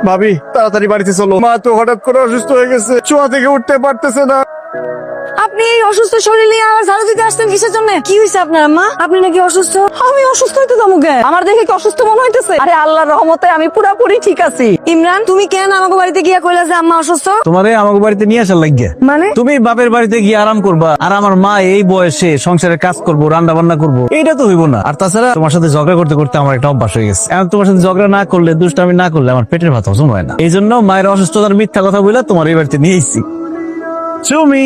ভাবি তাড়াতাড়ি বাড়িতে চলো, মা তো হঠাৎ করে অসুস্থ হয়ে গেছে, শোয়া থেকে উঠতে পারতেছে না। আপনি এই অসুস্থ শরীর নিয়ে আমার ঝাড়ু দিতে আসতেন কিসের জন্য? কি হয়েছে আপনার মা? আপনি নাকি অসুস্থ? আমি অসুস্থ হইতে যাবো কেন? আমার দেখে কি অসুস্থ মনে হইতেছে? আরে আল্লাহর রহমতে আমি পুরাপুরি ঠিক আছি। ইমরান, তুমি কেন আমাকে বাড়িতে গিয়া কইলা যে আম্মা অসুস্থ? তোমারে আমাকে বাড়িতে নিয়ে আসার লাগিয়া মানে তুমি বাপের বাড়িতে গিয়ে আরাম করবা, আর আমার মা এই বয়সে সংসারের কাজ করবো, রান্না বান্না করবো, এইটা তো হইব না। আর তাছাড়া তোমার সাথে ঝগড়া করতে করতে আমার একটা অভ্যাস হয়ে গেছে। এখন তোমার সাথে ঝগড়া না করলে, দুষ্টামি না করলে আমার পেটের ভাত হজম হয় না। এই জন্য মায়ের অসুস্থতার মিথ্যা কথা বলে তোমার এই বাড়িতে নিয়ে এসেছি। তুমি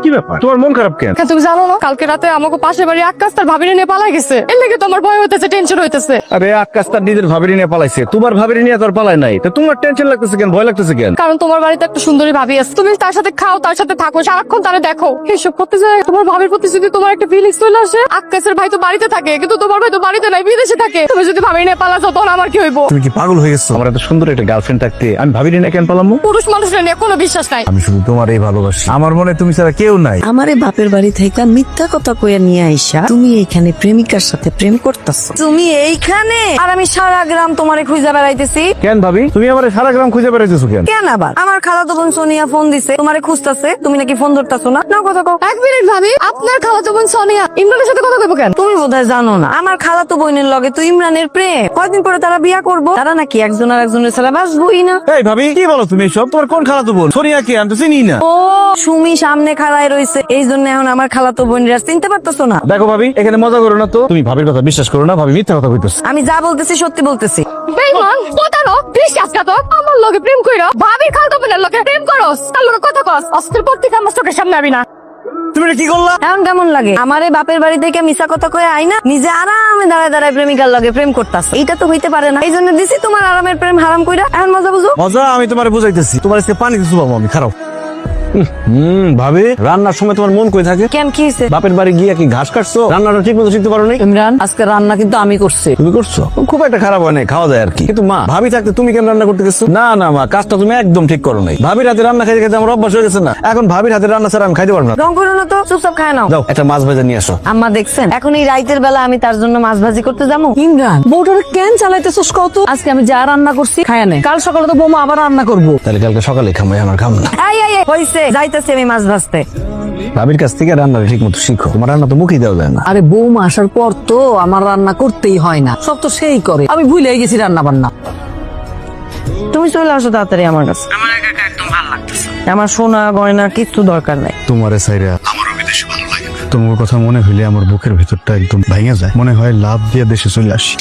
কি ব্যাপার, তোমার মন খারাপ কেন? তুমি জানো না কালকে রাতে আমাকে পাশের বাড়ি আকাশ তার ভাবিরে নিয়ে পালাই গেছে। এর লেগে তোমার ভয় হইতেছে, টেনশন হইতেছে। আরে আকাশ তার নিজের ভাবিরি নিয়ে পালাইছে, তোমার ভাবিরি নিয়ে তোর পালায় নাই, তো তোমার টেনশন লাগতেছে কেন, ভয় লাগতেছে কেন? কারণ তোমার বাড়িতে একটা সুন্দরী ভাবি আছে, তুমি তার সাথে খাও, তার সাথে থাকো, সারাক্ষণ তারে দেখো। এইসব করতে যায় তোমার ভাবির প্রতি যদি তোমার একটা ফিলিংস চলে আসে। আকাশের ভাই তো বাড়িতে থাকে, কিন্তু তোমার ভাই তো বাড়িতে নাই, বিদেশে থাকে। তুমি যদি ভাবি নিয়ে পালা যাও তখন আমার কি হইব? তুমি কি পাগল হয়ে গেছো? আমার এত সুন্দর একটা গার্লফ্রেন্ড থাকতে আমি ভাবিরি নিয়ে কেন পালামু? পুরুষ মানুষের নিয়ে কোনো বিশ্বাস নাই। আমি শুধু তোমারই ভালোবাসি, আমার মনে তুমি ছাড়া কেউ নাই। আমারে বাপের বাড়ি থেকে মিথ্যা কথা কইয়া নিয়ে আইসা তুমি এইখানে প্রেমিকার সাথে প্রেম করতেছো। তুমি এইখানে আর আমি সারা গ্রাম তোমারে খুঁজে বেড়াইতেছি। কেন ভাবি, তুমি আমার সারা গ্রাম খুঁজে বেড়াইতেছো কেন? কেন আবার? আমার খালাতো বোন সোনিয়া ফোন দিছে, তোমারে খুঁজতাছে, তুমি নাকি ফোন ধরতাছো না। নাও কথা কও। এক মিনিট ভাবি, আপনার খালাতো বোন সোনিয়া ইমরানের সাথে কথা কইব কেন? তুমি বোধহয় জানো না, আমার খালাতো বোনের লগে তো ইমরানের প্রেম। কয়দিন পরে তারা বিয়া করবো। তারা নাকি একজন আর একজনের ছাড়া বাঁচবই না। এই ভাবি কি বলো তুমি সব? তোমার কোন খালাতো বোন? সোনিয়া কে? আমি তো চিনি না। ও সুমি সামনে খাড়ায় রইছে, এই জন্য এখন আমার খালাতো বোনরা চিনতে পারতেছো না। দেখো ভাবি, এখানে মজা করো না তো। তুমি ভাবির কথা বিশ্বাস করো না, ভাবি মিথ্যা কথা কইতেছে। আমি যা বলতেছি সত্যি বলতেছি। বেঈমান, প্রতারক, বিশ্বাসঘাতক। আমার লগে প্রেম কইরা ভাবির খালাতো বোনের লগে প্রেম করস, তার লগে কথা কস। আজকের পর থেকে আমার চোখের সামনে আবি না। তুমি এটা কি করলা? এখন কেমন লাগে? আমারে বাপের বাড়ি থেকে মিশা কথা কয়ে আই না, নিজে আরামে দাঁড়ায় দাঁড়ায় প্রেমিকার লগে প্রেম করতাস। এইটা তো হইতে পারে না। এই জন্য দিছি তোমার আরামের প্রেম হারাম কইরা। এখন মজা বুঝো। মজা আমি তোমারে বুঝাইতেছি, তোমার আজকে পানি দিতে পাবো আমি, খারাপ। ভাবি রান্নার সময় তোমার মন কই থাকে? কেন কি হইছে? বাপের বাড়ি গিয়ে কি ঘাস কাটছো? রান্নাটা ঠিক মতো শিখতে পারো নাই? ইমরান, আজকে রান্না কিন্তু আমি করছি। তুমি করছো, খুব একটা খারাপ হয় নাই, খাওয়া যায় আর কি। কিন্তু মা, ভাবি থাকতে তুমি কেন রান্না করতে গেছো? না না মা, কাজটা তুমি একদম ঠিক করো নাই। ভাবির হাতে রান্না খাইতে খাইতে আমার অভ্যাস হয়ে গেছে না, এখন ভাবির হাতে রান্না ছাড়া আমি খাইতে পারবো না। রং করো না তো, চুপচাপ খায় নাও। যাও একটা মাছ ভাজা নিয়ে আসো। আম্মা দেখছেন, এখন এই রাইতের বেলা আমি তার জন্য মাছ ভাজি করতে যাবো। ইমরান, বউটারে কেন চালাইতেছস কত? আজকে আমি যা রান্না করছি খায় নাই, কাল সকালে তো বৌমা আবার রান্না করবো। তাহলে কালকে সকালে খামাই, আমার খাম না। হইছে, যাইতেছি আমি মাছ ভাজতে। ভাবির কাছ থেকে রান্নাটা ঠিক মতো শিখো, তোমার রান্না তো মুখেই দেওয়া যায় না। আরে বৌমা আসার পর তো আমার রান্না করতেই হয় না, সব তো সেই করে। আমি ভুলে গেছি রান্না বান্না। তুমি চলে আসো তাড়াতাড়ি আমার কাছে। আমার একা একা একদম ভালো লাগতেছে। আমার সোনা গয়না কিচ্ছু দরকার নাই। তোমারে সাইরা আমারও বিদেশে ভালো লাগে না। তোমার কথা মনে হইলে আমার বুকের ভিতরটা একদম ভাঙা যায়, মনে হয় লাভ দিয়ে দেশে চলে আসি।